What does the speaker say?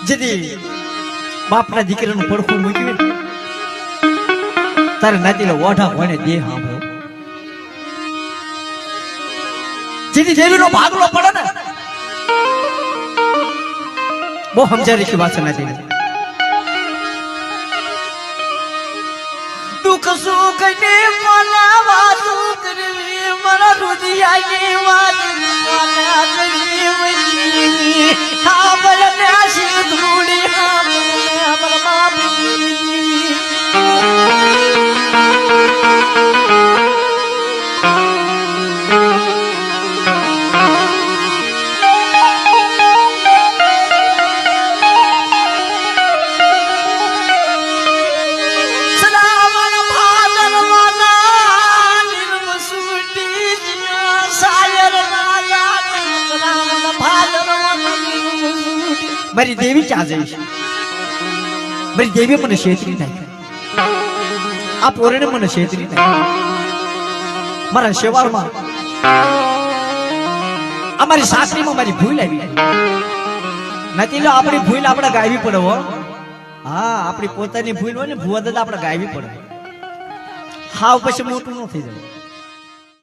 જેથી બાપના દીકરાનું પડખું મૂક્યું તારે નાતીને ઓઢા કોને દે સાંભળો જેથી દેવીનો ભાગલો પડે ને બહુ સમજારી की વાત નથી દુઃખ સુખ ને મનાવા દુઃખ કરવી મારા રુદિયાની વાત મના કરવી મની હા બલ નાસી ધૂળી હા બલ બાપી મારી દેવી ચા જઈશ મારી દેવી મને છેતરી નાખી આ પોરણે મને છેતરી નાખી મારા શેવાળમાં અમારી સાસરીમાં મારી ભૂલ આવી નથી લો આપણી ભૂલ આપણે ગાયવી પડે હો હા આપણી પોતાની ભૂલ હોય ને ભૂવા દાદા આપણે ગાયવી પડે હાવ પછી મોટું ન થઈ જાય